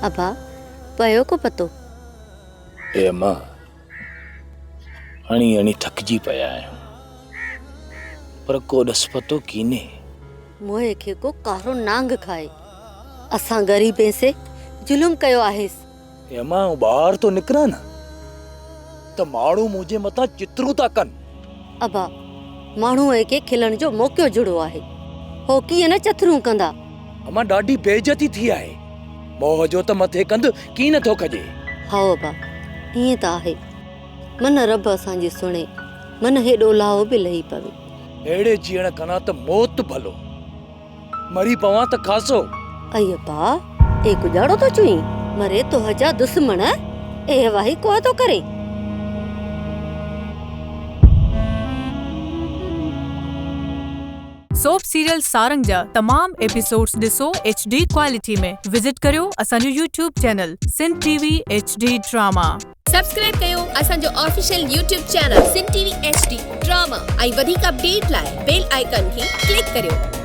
अबा पयो को पतो? ए अम्मा हणी हणी थकजी पिया आहियूं पर को ॾस पतो कीने। मोए खे को कारो नांग खाए असां गरीबे से जुलुम कयो आहेस। ए अम्मा ॿाहिरि तो निकिरा न त माण्हू मुंहिंजे मथां चित्रू था कनि। अबा माण्हूअ खे खिलण जो मौक़ो जुड़ो आहे, हो कीअं न चथरू कंदा। अम्मा ॾाढी बेइज्जती थी आहे, मोह जो त मथे कंद की नथो कजे। हाँ अबा ईअं त आहे, मन रब असांजी सुणे, मन हेॾो लाहो बि लही पवे। अहिड़े जीअण कना त मौत भलो, मरी पवां त खासो। अई अबा ए गुजारो तो चुई, मरे तो हजा दुश्मन ए वाही को तो करे। सोप सीरियल सारंग जा तमाम एपिसोड्स ॾिसो HD क्वालिटी में। विजिट करियो असांजो YouTube channel Sindh TV HD drama. Subscribe कयो असांजो official YouTube channel Sindh TV HD drama ऐं वधीक अपडेट लाइ बेल आइकन खे क्लिक करियो।